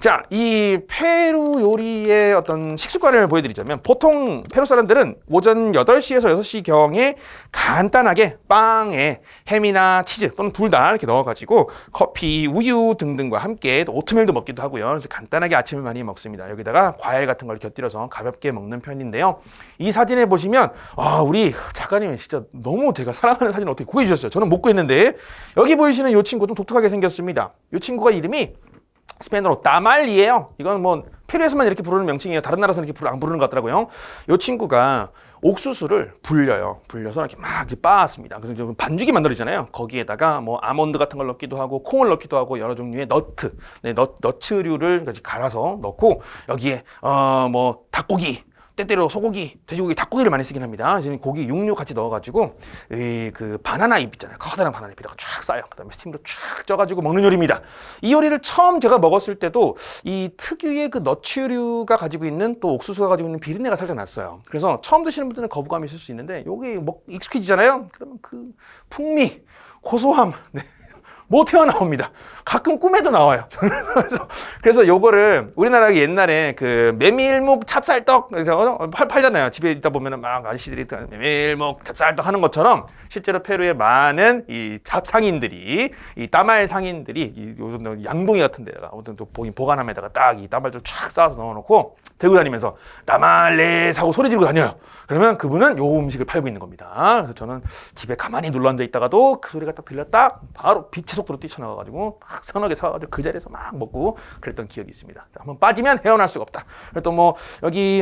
자, 이 페루 요리의 어떤 식습관을 보여드리자면 보통 페루 사람들은 오전 8시에서 6시경에 간단하게 빵에 햄이나 치즈 또는 둘 다 이렇게 넣어가지고 커피, 우유 등등과 함께 또 오트밀도 먹기도 하고요. 그래서 간단하게 아침을 많이 먹습니다. 여기다가 과일 같은 걸 곁들여서 가볍게 먹는 편인데요. 이 사진에 보시면 우리 작가님이 진짜 너무 제가 사랑하는 사진을 어떻게 구해주셨어요. 저는 못 구했는데 여기 보이시는 이 친구 좀 독특하게 생겼습니다. 이 친구가 이름이 스페인어로 따말리예요. 이건 뭐 페루에서만 이렇게 부르는 명칭이에요. 다른 나라에서는 이렇게 안 부르는 것 같더라고요. 이 친구가 옥수수를 불려요. 불려서 이렇게 막 이렇게 빻았습니다. 그래서 반죽이 만들어지잖아요. 거기에다가 뭐 아몬드 같은 걸 넣기도 하고 콩을 넣기도 하고 여러 종류의 너트, 너츠류를 갈아서 넣고 여기에 뭐 닭고기, 때때로 소고기, 돼지고기, 닭고기를 많이 쓰긴 합니다. 지금 고기 육류 같이 넣어가지고 그 바나나 잎 있잖아요. 커다란 바나나 잎에다가 쫙 싸요. 그다음에 스팀도 쫙 쪄가지고 먹는 요리입니다. 이 요리를 처음 제가 먹었을 때도 이 특유의 그 너츠류가 가지고 있는 또 옥수수가 가지고 있는 비린내가 살짝 났어요. 그래서 처음 드시는 분들은 거부감이 있을 수 있는데 요게 익숙해지잖아요. 그러면 그 풍미, 고소함, 못 헤어나옵니다. 가끔 꿈에도 나와요. 그래서 요거를 우리나라 옛날에 그 메밀묵 찹쌀떡 팔잖아요. 집에 있다 보면은 막 아저씨들이 메밀묵 찹쌀떡 하는 것처럼 실제로 페루의 많은 이 잡상인들이 이 따말 상인들이 이 양동이 같은 데다가 아무튼 또 보관함에다가 딱 이 따말들 쫙 쌓아서 넣어놓고 들고 다니면서 따말레 사고 소리 지르고 다녀요. 그러면 그분은 요 음식을 팔고 있는 겁니다. 그래서 저는 집에 가만히 눌러 앉아 있다가도 그 소리가 딱 들렸다 바로 빛의 속도로 뛰쳐나가가지고 막 서너게 사가지고 그 자리에서 막 먹고 그랬던 기억이 있습니다. 한번 빠지면 헤어날 수가 없다. 그리고 또 뭐 여기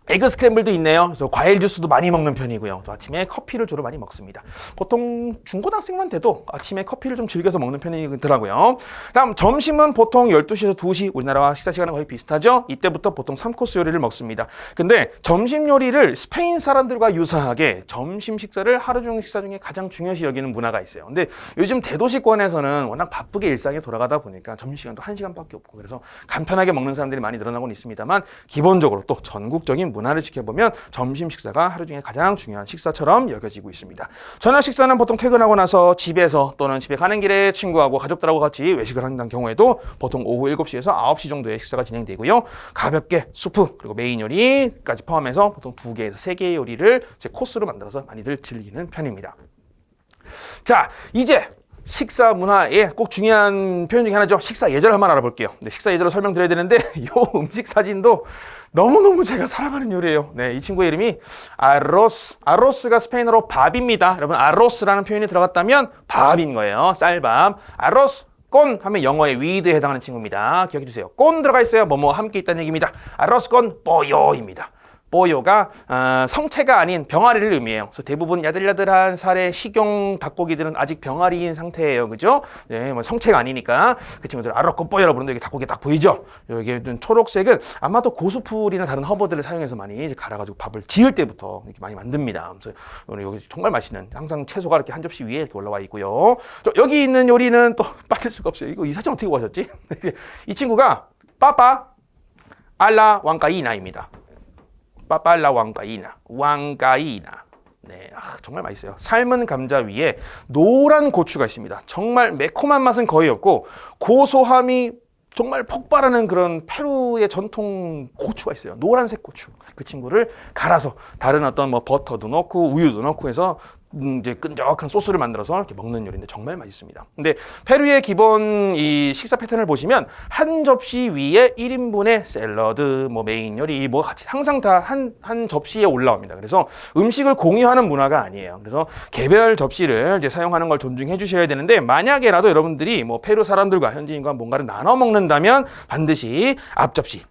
에그 스크램블도 있네요. 그래서 과일 주스도 많이 먹는 편이고요. 또 아침에 커피를 주로 많이 먹습니다. 보통 중고등학생만 돼도 아침에 커피를 좀 즐겨서 먹는 편이더라고요. 다음 점심은 보통 12시에서 2시 우리나라와 식사 시간은 거의 비슷하죠. 이때부터 보통 3코스 요리를 먹습니다. 근데 점심 요리를 스페인 사람들과 유사하게 점심 식사를 하루 중 식사 중에 가장 중요시 여기는 문화가 있어요. 근데 요즘 대도시권에서는 워낙 바쁘게 일상에 돌아가다 보니까 점심시간도 1시간밖에 없고 그래서 간편하게 먹는 사람들이 많이 늘어나고는 있습니다만 기본적으로 또 전국적인 문화를 지켜보면 점심 식사가 하루 중에 가장 중요한 식사처럼 여겨지고 있습니다. 저녁 식사는 보통 퇴근하고 나서 집에서 또는 집에 가는 길에 친구하고 가족들하고 같이 외식을 한다는 경우에도 보통 오후 7시에서 9시 정도의 식사가 진행되고요. 가볍게 수프 그리고 메인 요리까지 포함해서 보통 2개에서 3개의 요리를 제 코스로 만들어서 많이들 즐기는 편입니다. 자, 이제 식사 문화에 꼭 중요한 표현 중에 하나죠. 식사 예절을 한번 알아볼게요. 식사 예절을 설명드려야 되는데 이 음식 사진도 너무너무 제가 사랑하는 요리예요. 이 친구의 이름이 아로스. 아로스가 스페인어로 밥입니다. 여러분 아로스라는 표현이 들어갔다면 밥인 거예요. 쌀밥. 아로스. 꼰 하면 영어의 위드에 해당하는 친구입니다. 기억해 주세요. 꼰 들어가 있어요. 뭐뭐 함께 있다는 얘기입니다. 아로스 꼰 뽀요입니다. 뽀요가 성체가 아닌 병아리를 의미해요. 그래서 대부분 야들야들한 살의 식용 닭고기들은 아직 병아리인 상태예요. 그죠? 뭐 성체가 아니니까 그 친구들 아로꼬 뽀요라고 부르는데 여기 닭고기 딱 보이죠? 여기 초록색은 아마도 고수풀이나 다른 허브들을 사용해서 많이 이제 갈아가지고 밥을 지을 때부터 이렇게 많이 만듭니다. 그래서 여기 정말 맛있는 항상 채소가 이렇게 한 접시 위에 이렇게 올라와 있고요. 또 여기 있는 요리는 또 빠질 수가 없어요. 이 사진 어떻게 구하셨지? 이 친구가 빠빠 알라 왕까이나입니다. 빠빨라 왕까이나. 정말 맛있어요. 삶은 감자 위에 노란 고추가 있습니다. 정말 매콤한 맛은 거의 없고 고소함이 정말 폭발하는 그런 페루의 전통 고추가 있어요. 노란색 고추. 그 친구를 갈아서 다른 어떤 뭐 버터도 넣고 우유도 넣고 해서 이제 끈적한 소스를 만들어서 이렇게 먹는 요리인데 정말 맛있습니다. 근데 페루의 기본 이 식사 패턴을 보시면 한 접시 위에 1인분의 샐러드, 뭐 메인 요리, 뭐 같이 항상 다 한 접시에 올라옵니다. 그래서 음식을 공유하는 문화가 아니에요. 그래서 개별 접시를 이제 사용하는 걸 존중해 주셔야 되는데 만약에라도 여러분들이 뭐 페루 사람들과 현지인과 뭔가를 나눠 먹는다면 반드시 앞 접시,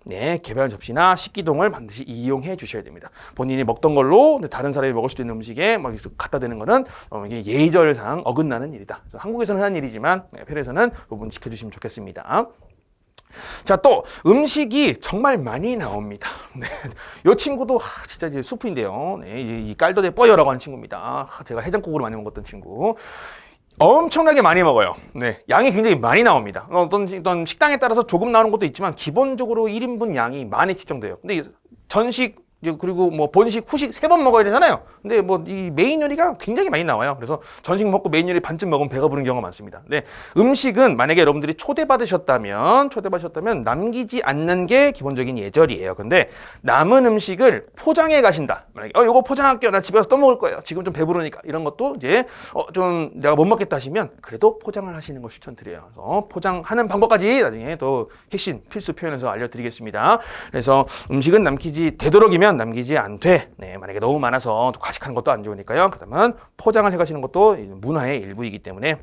개별 접시나 식기동을 반드시 이용해 주셔야 됩니다. 본인이 먹던 걸로 다른 사람이 먹을 수도 있는 음식에 막 갖다 되는 거는 이게 예의절상 어긋나는 일이다. 한국에서는 하는 일이지만 페루에서는 이 부분 지켜주시면 좋겠습니다. 자, 또 음식이 정말 많이 나옵니다. 이 친구도 진짜 이제 수프인데요. 이 깔도데 뽀요라고 하는 친구입니다. 제가 해장국으로 많이 먹었던 친구. 엄청나게 많이 먹어요. 양이 굉장히 많이 나옵니다. 어떤 식당에 따라서 조금 나오는 것도 있지만 기본적으로 1인분 양이 많이 측정돼요. 근데 전식 그리고 뭐 본식, 후식 3번 먹어야 되잖아요. 근데 뭐 이 메인 요리가 굉장히 많이 나와요. 그래서 전식 먹고 메인 요리 반쯤 먹으면 배가 부른 경우가 많습니다. 근데 음식은 만약에 여러분들이 초대받으셨다면 남기지 않는 게 기본적인 예절이에요. 근데 남은 음식을 포장해 가신다. 만약에 요거 포장할게요. 나 집에 가서 또 먹을 거예요. 지금 좀 배부르니까. 이런 것도 이제 좀 내가 못 먹겠다 하시면 그래도 포장을 하시는 걸 추천드려요. 그래서 포장하는 방법까지 나중에 또 핵심 필수 표현에서 알려드리겠습니다. 그래서 음식은 되도록이면 남기지 않되, 네, 만약에 너무 많아서 또 과식하는 것도 안 좋으니까요. 그다음은 포장을 해가시는 것도 문화의 일부이기 때문에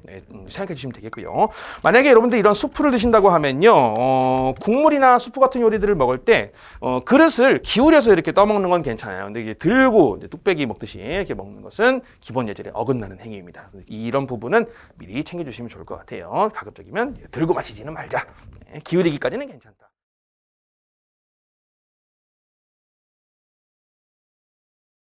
생각해 주시면 되겠고요. 만약에 여러분들 이런 수프를 드신다고 하면요, 국물이나 수프 같은 요리들을 먹을 때 그릇을 기울여서 이렇게 떠먹는 건 괜찮아요. 근데 이게 들고 이제 뚝배기 먹듯이 이렇게 먹는 것은 기본 예절에 어긋나는 행위입니다. 이런 부분은 미리 챙겨주시면 좋을 것 같아요. 가급적이면 들고 마시지는 말자. 네, 기울이기까지는 괜찮다.